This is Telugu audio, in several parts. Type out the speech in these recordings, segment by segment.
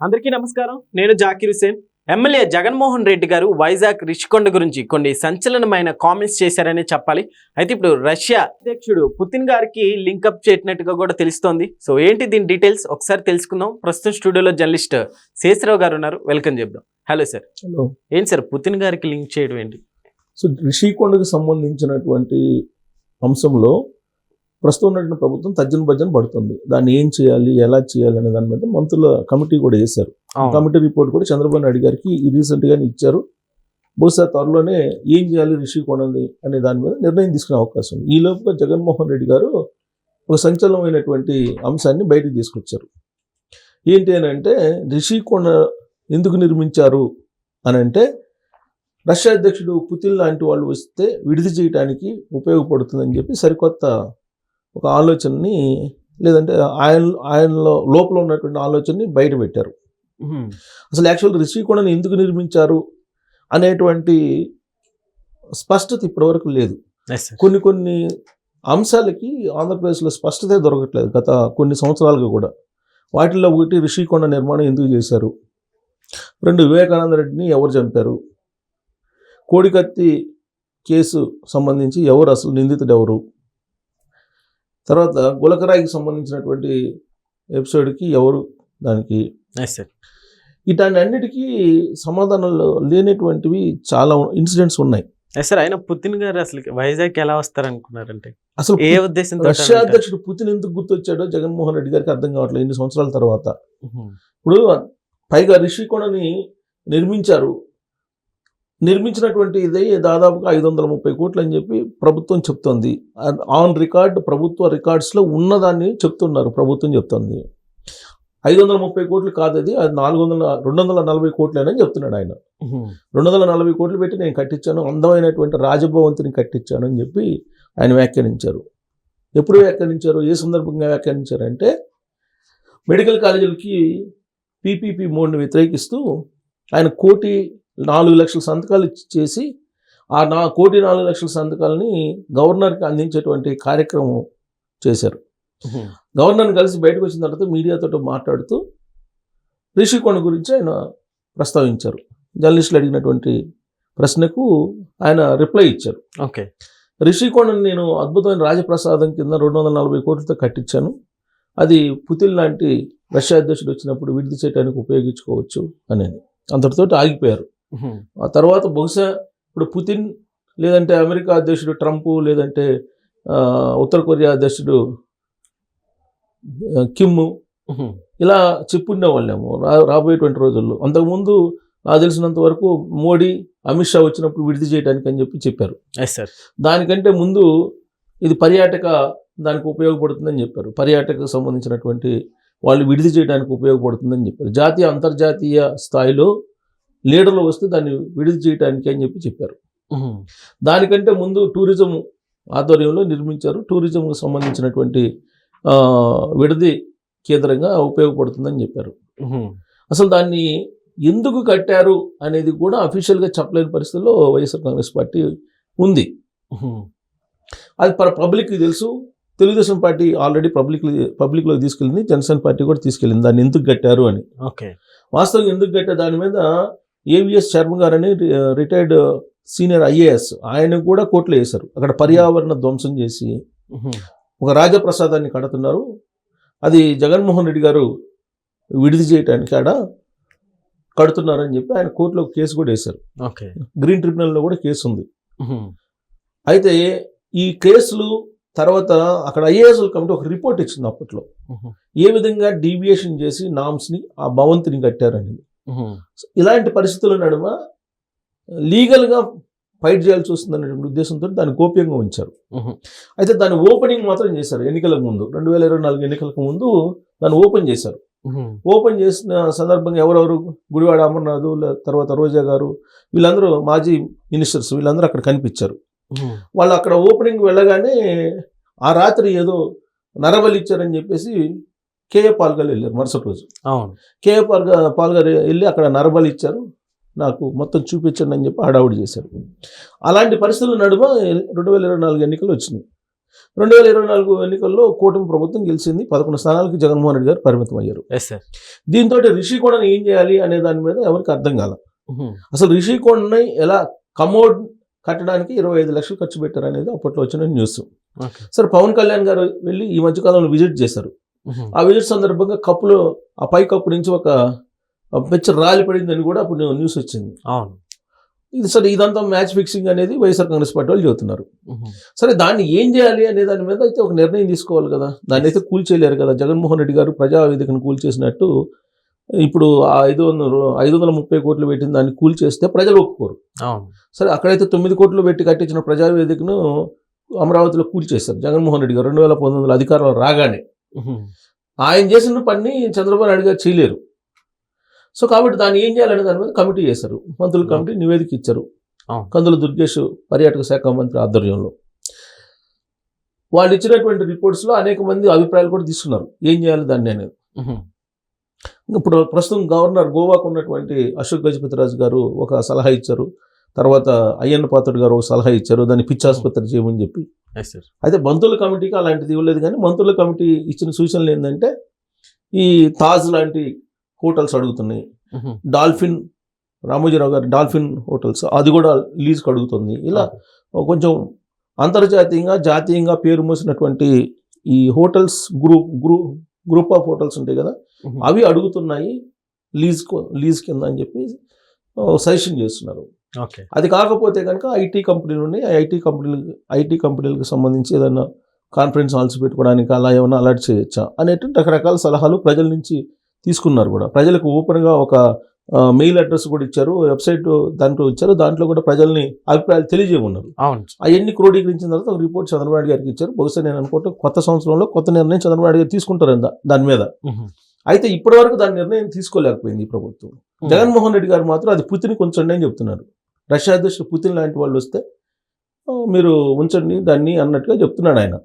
అందరికీ నమస్కారం. నేను జాకీర్ హుసేన్. ఎమ్మెల్యే జగన్మోహన్ రెడ్డి గారు వైజాగ్ రిషికొండ గురించి కొన్ని సంచలనమైన కామెంట్స్ చేశారని చెప్పాలి. అయితే ఇప్పుడు రష్యా అధ్యక్షుడు పుతిన్ గారికి లింకప్ చేసినట్టుగా కూడా తెలుస్తోంది. సో ఏంటి దీని డీటెయిల్స్ ఒకసారి తెలుసుకుందాం. ప్రస్తుతం స్టూడియోలో జర్నలిస్ట్ శేషరావు గారు ఉన్నారు. వెల్కమ్ చెప్దాం. Hello sir. హలో. ఏంటి సార్ పుతిన్ గారికి లింక్ చేయడం ఏంటి? సో రిషికొండకు సంబంధించినటువంటి అంశంలో ప్రస్తుతం ఉన్నటువంటి ప్రభుత్వం తర్జన భర్జన పడుతుంది. దాన్ని ఏం చేయాలి, ఎలా చేయాలి అనే దాని మీద మంత్రుల కమిటీ కూడా వేశారు. కమిటీ రిపోర్ట్ కూడా చంద్రబాబు నాయుడు గారికి రీసెంట్గానే ఇచ్చారు. బహుశా త్వరలోనే ఏం చేయాలి రిషికొండని అనే దాని మీద నిర్ణయం తీసుకునే అవకాశం ఉంది. ఈ లోపుగా జగన్మోహన్ రెడ్డి గారు ఒక సంచలనమైనటువంటి అంశాన్ని బయటకు తీసుకొచ్చారు. ఏంటి అని అంటే, రిషికొండ ఎందుకు నిర్మించారు అని అంటే, రష్యా అధ్యక్షుడు పుతిన్ లాంటి వాళ్ళు వస్తే విడిది చేయడానికి ఉపయోగపడుతుందని చెప్పి సరికొత్త ఒక ఆలోచనని, లేదంటే ఆయనలో లోపల ఉన్నటువంటి ఆలోచనని బయట పెట్టారు. అసలు యాక్చువల్ రిషికొండని ఎందుకు నిర్మించారు అనేటువంటి స్పష్టత ఇప్పటివరకు లేదు. కొన్ని అంశాలకి ఆంధ్రప్రదేశ్లో స్పష్టత దొరకట్లేదు గత కొన్ని సంవత్సరాలుగా కూడా. వాటిల్లో ఒకటి, రిషికొండ నిర్మాణం ఎందుకు చేశారు, రెండు, వివేకానంద రెడ్డిని ఎవరు చంపారు, కోడికత్తి కేసు సంబంధించి ఎవరు అసలు నిందితుడు ఎవరు, తర్వాత గులకరాయికి సంబంధించినటువంటి ఎపిసోడ్కి ఎవరు దానికి, ఇట్లాంటి అన్నిటికీ సమాధానాలు లేనటువంటివి చాలా ఇన్సిడెంట్స్ ఉన్నాయి. సార్ ఆయన పుతిన్ గారు అసలు వైజాగ్ ఎలా వస్తారనుకున్నారంటే, అసలు ఏ ఉద్దేశంతో రష్యా అధ్యక్షుడు పుతిన్ ఎందుకు గుర్తొచ్చాడో జగన్మోహన్ రెడ్డి గారికి అర్థం కావట్లేదు ఇన్ని సంవత్సరాల తర్వాత. ఇప్పుడు పైగా రిషికొండని నిర్మించినటువంటి ఇదే దాదాపుగా 530 కోట్లు అని చెప్పి ప్రభుత్వం చెప్తోంది. ఆన్ రికార్డ్ ప్రభుత్వ రికార్డ్స్లో ఉన్నదాన్ని చెప్తున్నారు. ప్రభుత్వం చెప్తోంది 530 కోట్లు కాదు, అది 240 కోట్లేనని చెప్తున్నాడు ఆయన. 240 కోట్లు పెట్టి నేను కట్టించాను, అందమైనటువంటి రాజభవంతిని కట్టించాను అని చెప్పి ఆయన వ్యాఖ్యానించారు. ఎప్పుడు వ్యాఖ్యానించారు, ఏ సందర్భంగా వ్యాఖ్యానించారంటే, మెడికల్ కాలేజీలకి పీపీపీ మోడ్ని వ్యతిరేకిస్తూ ఆయన 1,04,00,000 సంతకాలు చేసి ఆ 1,04,00,000 సంతకాలని గవర్నర్కి అందించేటువంటి కార్యక్రమం చేశారు. గవర్నర్ని కలిసి బయటకు వచ్చిన తర్వాత మీడియాతో మాట్లాడుతూ రిషికొండ గురించి ఆయన ప్రస్తావించారు. జర్నలిస్టులు అడిగినటువంటి ప్రశ్నకు ఆయన రిప్లై ఇచ్చారు. ఓకే, రిషికొండని నేను అద్భుతమైన రాజప్రసాదం కింద 240 కోట్లతో కట్టించాను, అది పుతిన్ లాంటి రష్యా అధ్యక్షుడు వచ్చినప్పుడు విడిది చేయడానికి ఉపయోగించుకోవచ్చు అనేది అంతటితో ఆగిపోయారు. ఆ తర్వాత బహుశా ఇప్పుడు పుతిన్, లేదంటే అమెరికా అధ్యక్షుడు ట్రంప్, లేదంటే ఉత్తర కొరియా అధ్యక్షుడు కిమ్, ఇలా చెప్పుండే వాళ్ళేమో రాబోయేటువంటి రోజుల్లో. అంతకుముందు నాకు తెలిసినంత వరకు మోడీ, అమిత్ షా వచ్చినప్పుడు విడిది చేయడానికి అని చెప్పి చెప్పారు. దానికంటే ముందు ఇది పర్యాటక దానికి ఉపయోగపడుతుందని చెప్పారు. పర్యాటకకు సంబంధించినటువంటి వాళ్ళు విడిది చేయడానికి ఉపయోగపడుతుందని చెప్పారు. జాతీయ అంతర్జాతీయ స్థాయిలో లీడర్లు వస్తే దాన్ని విడిది చేయడానికి అని చెప్పి చెప్పారు. దానికంటే ముందు టూరిజం ఆధ్వర్యంలో నిర్మించారు. టూరిజంకు సంబంధించినటువంటి విడిది కేంద్రంగా ఉపయోగపడుతుందని చెప్పారు. అసలు దాన్ని ఎందుకు కట్టారు అనేది కూడా అఫీషియల్గా చెప్పలేని పరిస్థితుల్లో వైఎస్ఆర్ కాంగ్రెస్ పార్టీ ఉంది. అది పబ్లిక్కి తెలుసు. తెలుగుదేశం పార్టీ ఆల్రెడీ పబ్లిక్లో తీసుకెళ్ళింది, జనసేన పార్టీ కూడా తీసుకెళ్ళింది దాన్ని ఎందుకు కట్టారు అని. ఓకే, వాస్తవంగా ఎందుకు కట్టారు దాని మీద ఏవిఎస్ శర్మ గారు అని రిటైర్డ్ సీనియర్ ఐఏఎస్, ఆయన కూడా కోర్టులో వేశారు. అక్కడ పర్యావరణ ధ్వంసం చేసి ఒక రాజప్రసాదాన్ని కడుతున్నారు, అది జగన్మోహన్ రెడ్డి గారు విడిది చేయడానికి ఆడ కడుతున్నారని చెప్పి ఆయన కోర్టులో కేసు కూడా వేశారు. ఓకే, గ్రీన్ ట్రిబ్యునల్లో కూడా కేసు ఉంది. అయితే ఈ కేసులు తర్వాత అక్కడ ఐఏఎస్ఎల్ కమిటీ ఒక రిపోర్ట్ ఇచ్చింది అప్పట్లో, ఏ విధంగా డీవియేషన్ చేసి నామ్స్ని ఆ భవంతిని కట్టారని. ఇలాంటి పరిస్థితుల నడుమ లీగల్గా ఫైట్ చేయాల్సి వస్తుందనేటువంటి ఉద్దేశంతో దాన్ని గోప్యంగా ఉంచారు. అయితే దాని ఓపెనింగ్ మాత్రం చేశారు ఎన్నికలకు ముందు, 2024 ఎన్నికలకు ముందు దాన్ని ఓపెన్ చేశారు. ఓపెన్ చేసిన సందర్భంగా ఎవరెవరు, గుడివాడ అమర్నాథ్, తర్వాత రోజా గారు, వీళ్ళందరూ మాజీ మినిస్టర్స్, వీళ్ళందరూ అక్కడ కనిపించారు. వాళ్ళు అక్కడ ఓపెనింగ్ వెళ్ళగానే ఆ రాత్రి ఏదో నరబలి ఇచ్చారని చెప్పేసి కేఏ పాల్ గారు వెళ్ళారు. మరుసటి రోజు కేఏ పాల్ గారు వెళ్ళి అక్కడ నరబలి ఇచ్చారు, నాకు మొత్తం చూపించండి అని చెప్పి హడావుడి చేశారు. అలాంటి పరిస్థితుల నడుమ 2024 ఎన్నికలు వచ్చినాయి. 2024 ఎన్నికల్లో కూటమి ప్రభుత్వం గెలిచింది. 11 స్థానాలకి జగన్మోహన్ రెడ్డి గారు పరిమితం అయ్యారు. Yes sir. దీంతో రిషికొండని ఏం చేయాలి అనే దాని మీద ఎవరికి అర్థం కాల. అసలు రిషికొండని ఎలా కమోడ్ కట్టడానికి 25 లక్షలు ఖర్చు పెట్టారు అనేది అప్పట్లో వచ్చిన న్యూస్. సరే, పవన్ కళ్యాణ్ గారు వెళ్ళి ఈ మధ్యకాలంలో విజిట్ చేశారు. ఆ విజిట్ సందర్భంగా కప్పులో ఆ పై కప్పు నుంచి ఒక పెచ్చ రాలి పడిందని కూడా అప్పుడు న్యూస్ వచ్చింది. అవును. ఇది సరే, ఇదంతా మ్యాచ్ ఫిక్సింగ్ అనేది వైఎస్ఆర్ కాంగ్రెస్ పార్టీ వాళ్ళు చెబుతున్నారు. సరే, దాన్ని ఏం చేయాలి అనే దాని మీద అయితే ఒక నిర్ణయం తీసుకోవాలి కదా. దాన్ని అయితే కూల్చేయలేరు కదా. జగన్మోహన్ రెడ్డి గారు ప్రజావేదికను కూల్చేసినట్టు ఇప్పుడు ఆ 530 కోట్లు పెట్టిన దాన్ని కూల్చేస్తే ప్రజలు ఒప్పుకోరు. సరే, అక్కడైతే 9 కోట్లు పెట్టి కట్టించిన ప్రజావేదికను అమరావతిలో కూల్చేశారు జగన్మోహన్ రెడ్డి గారు 2019 అధికారంలో రాగానే. ఆయన చేసిన పని చంద్రబాబు నాయుడు గారు చేయలేరు. సో కాబట్టి దాన్ని ఏం చేయాలనే దాని మీద కమిటీ చేశారు. మంత్రుల కమిటీ నివేదిక ఇచ్చారు. కందుల దుర్గేష్ పర్యాటక శాఖ మంత్రి ఆధ్వర్యంలో వాళ్ళు ఇచ్చినటువంటి రిపోర్ట్స్లో అనేక మంది అభిప్రాయాలు కూడా తీసుకున్నారు ఏం చేయాలి దాన్ని అనేది. ఇప్పుడు ప్రస్తుతం గవర్నర్ గోవాకు ఉన్నటువంటి అశోక్ గజపతిరాజు గారు ఒక సలహా ఇచ్చారు. తర్వాత అయ్యన్న పాత్రుడు గారు ఒక సలహా ఇచ్చారు, దాన్ని పిచ్చి ఆసుపత్రి చేయమని చెప్పి. అయితే మంత్రుల కమిటీకి అలాంటిది ఇవ్వలేదు. కానీ మంత్రుల కమిటీ ఇచ్చిన సూచనలు ఏంటంటే ఈ తాజ్ లాంటి హోటల్స్ అడుగుతున్నాయి. డాల్ఫిన్, రామోజీరావు గారి డాల్ఫిన్ హోటల్స్ అది కూడా లీజ్కి అడుగుతుంది. ఇలా కొంచెం అంతర్జాతీయంగా జాతీయంగా పేరు మోసినటువంటి ఈ హోటల్స్ గ్రూప్ ఆఫ్ హోటల్స్ ఉంటాయి కదా, అవి అడుగుతున్నాయి లీజ్ కింద అని చెప్పి సజెషన్ చేస్తున్నారు. అది కాకపోతే కనుక ఐటీ కంపెనీలు ఉన్నాయి, ఐటీ కంపెనీలకు సంబంధించి ఏదైనా కాన్ఫరెన్స్ హాల్స్ పెట్టుకోవడానికి అలా ఏమైనా అలర్ట్ చేయొచ్చా అనేటువంటి రకరకాల సలహాలు ప్రజల నుంచి తీసుకున్నారు. కూడా ప్రజలకు ఓపెన్గా ఒక మెయిల్ అడ్రస్ కూడా ఇచ్చారు, వెబ్సైట్ దాంట్లో ఇచ్చారు. దాంట్లో కూడా ప్రజల్ని అభిప్రాయాలు తెలియజేయమన్నారు. అవన్నీ క్రోడీకరించిన తర్వాత ఒక రిపోర్ట్ చంద్రబాబు నాయుడు గారికి ఇచ్చారు. బహుశా నేను అనుకుంటే కొత్త సంవత్సరంలో కొత్త నిర్ణయం చంద్రబాబు నాయుడు గారు తీసుకుంటారు దాని మీద. అయితే ఇప్పటి వరకు దాని నిర్ణయం తీసుకోలేకపోయింది ఈ ప్రభుత్వం. జగన్మోహన్ రెడ్డి గారు మాత్రం అది పుతిన్కి ఉంచండి అని చెప్తున్నారు. రష్యా అధ్యక్షుడు పుతిన్ లాంటి వాళ్ళు వస్తే మీరు ఉంచండి దాన్ని అన్నట్టుగా చెప్తున్నాడు ఆయన.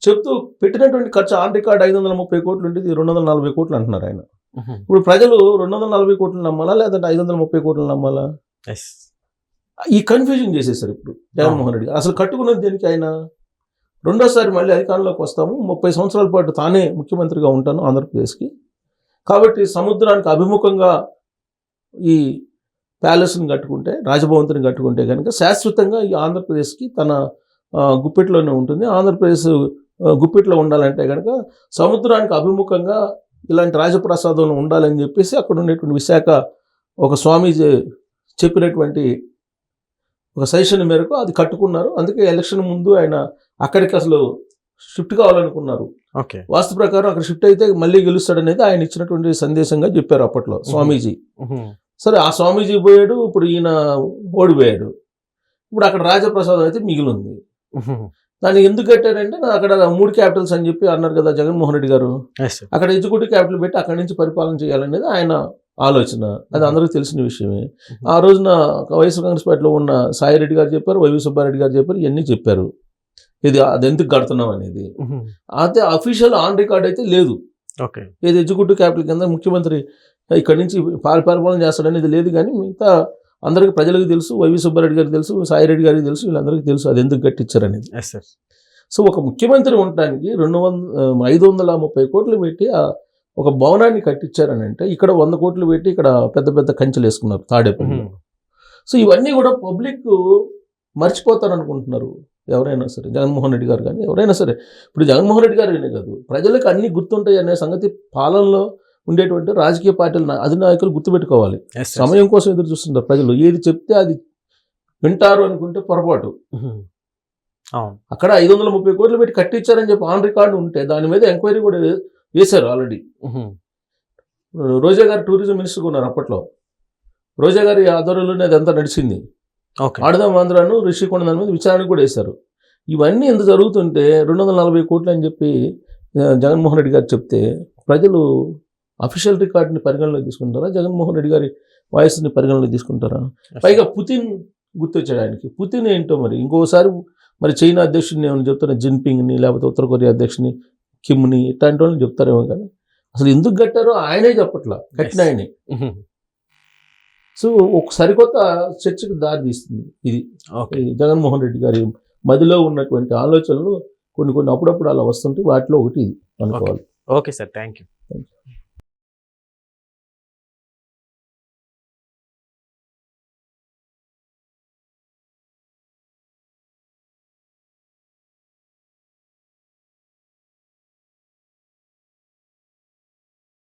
చెప్తూ పెట్టినటువంటి ఖర్చు ఆన్ రికార్డ్ 530 కోట్లు ఉండేది 240 కోట్లు అంటున్నారు ఆయన. ఇప్పుడు ప్రజలు 240 కోట్లు నమ్మాలా లేదంటే 530 కోట్లు నమ్మాలా? ఈ కన్ఫ్యూజన్ చేసేసారు ఇప్పుడు జగన్మోహన్ రెడ్డి. అసలు కట్టుకున్నది దేనికి? ఆయన రెండోసారి మళ్ళీ అధికారంలోకి వస్తాము, 30 సంవత్సరాల పాటు తానే ముఖ్యమంత్రిగా ఉంటాను ఆంధ్రప్రదేశ్కి, కాబట్టి సముద్రానికి అభిముఖంగా ఈ ప్యాలెస్ని కట్టుకుంటే, రాజభవంతిని కట్టుకుంటే కనుక శాశ్వతంగా ఈ ఆంధ్రప్రదేశ్కి తన గుప్పెట్లోనే ఉంటుంది. ఆంధ్రప్రదేశ్ గుప్పెట్లో ఉండాలంటే కనుక సముద్రానికి అభిముఖంగా ఇలాంటి రాజప్రసాదంలో ఉండాలని చెప్పేసి అక్కడ ఉండేటువంటి విశాఖ ఒక స్వామీజీ చెప్పినటువంటి ఒక సజెషన్ మేరకు అది కట్టుకున్నారు. అందుకే ఎలక్షన్ ముందు ఆయన అక్కడికి అసలు షిఫ్ట్ కావాలనుకున్నారు. వాస్తు ప్రకారం అక్కడ షిఫ్ట్ అయితే మళ్ళీ గెలుస్తాడనేది ఆయన ఇచ్చినటువంటి సందేశంగా చెప్పారు అప్పట్లో స్వామీజీ. సరే, ఆ స్వామీజీ పోయాడు, ఇప్పుడు ఈయన ఓడిపోయాడు. ఇప్పుడు అక్కడ రాజప్రసాదం అయితే మిగిలింది. దాన్ని ఎందుకు కట్టారంటే అక్కడ 3 క్యాపిటల్స్ అని చెప్పి అన్నారు కదా జగన్మోహన్ రెడ్డి గారు. అక్కడ ఎగ్జిక్యూటివ్ క్యాపిటల్ పెట్టి అక్కడి నుంచి పరిపాలన చేయాలనేది ఆయన ఆలోచన. అది అందరికీ తెలిసిన విషయమే. ఆ రోజున వైఎస్ఆర్ కాంగ్రెస్ పార్టీలో ఉన్న సాయిరెడ్డి గారు చెప్పారు, వైవి సుబ్బారెడ్డి గారు చెప్పారు, ఇవన్నీ చెప్పారు. అది ఎందుకు కడుతున్నాం అనేది. అయితే అఫీషియల్ ఆన్ రికార్డ్ అయితే లేదు. ఏది ఎగ్జిక్యూటివ్ క్యాపిటల్ కింద ముఖ్యమంత్రి ఇక్కడి నుంచి పరిపాలన చేస్తాడనేది లేదు. కానీ మిగతా అందరికీ ప్రజలకు తెలుసు, వైవి సుబ్బారెడ్డి గారికి తెలుసు, సాయిరెడ్డి గారికి తెలుసు, వీళ్ళందరికీ తెలుసు అది ఎందుకు కట్టించారనేది. సో ఒక ముఖ్యమంత్రి ఉండటానికి 530 కోట్లు పెట్టి ఒక భవనాన్ని కట్టించారని అంటే ఇక్కడ 100 కోట్లు పెట్టి ఇక్కడ పెద్ద పెద్ద కంచెలు వేసుకున్నారు తాడేపల్లి. సో ఇవన్నీ కూడా పబ్లిక్ మర్చిపోతారు అనుకుంటున్నారు ఎవరైనా సరే, జగన్మోహన్ రెడ్డి గారు కానీ ఎవరైనా సరే. ఇప్పుడు జగన్మోహన్ రెడ్డి గారు అనే కాదు, ప్రజలకు అన్ని గుర్తుంటాయి అనే సంగతి పాలనలో ఉండేటువంటి రాజకీయ పార్టీల అధినాయకులు గుర్తుపెట్టుకోవాలి. సమయం కోసం ఎదురు చూస్తుంటారు ప్రజలు. ఏది చెప్తే అది వింటారు అనుకుంటే పొరపాటు. అక్కడ 530 కోట్లు పెట్టి కట్టించారని చెప్పి ఆన్ రికార్డు ఉంటే దాని మీద ఎంక్వైరీ కూడా వేశారు ఆల్రెడీ. రోజా గారు టూరిజం మినిస్టర్గా ఉన్నారు అప్పట్లో. రోజా గారి ఆధ్వర్యంలోనే అదంతా నడిచింది. ఆడదాం ఆంధ్రాను రిషికొండ దాని మీద విచారణ కూడా వేశారు. ఇవన్నీ ఎంత జరుగుతుంటే 240 కోట్లు అని చెప్పి జగన్మోహన్ రెడ్డి గారు చెప్తే ప్రజలు అఫీషియల్ రికార్డుని పరిగణలోకి తీసుకుంటారా, జగన్మోహన్ రెడ్డి గారి వాయిస్ని పరిగణలోకి తీసుకుంటారా? పైగా పుతిన్ గుర్తొచ్చాడు ఆయనకి. పుతిన్ ఏంటో మరి ఇంకోసారి మరి చైనా అధ్యక్షుడిని ఏమైనా చెప్తారా, జిన్పింగ్ని లేకపోతే ఉత్తర కొరియా అధ్యక్షుని కిమ్ని ఇట్లాంటి వాళ్ళని చెప్తారేమో. కానీ అసలు ఎందుకు కట్టారో ఆయనే చెప్పట్లా, కట్టిన ఆయనే. సో ఒక సరికొత్త చర్చకు దారి తీస్తుంది ఇది జగన్మోహన్ రెడ్డి గారి మదిలో ఉన్నటువంటి ఆలోచనలు కొన్ని కొన్ని అప్పుడప్పుడు అలా వస్తుంటే వాటిలో ఒకటి ఇది అనుకోవాలి. Okay sir, thank you.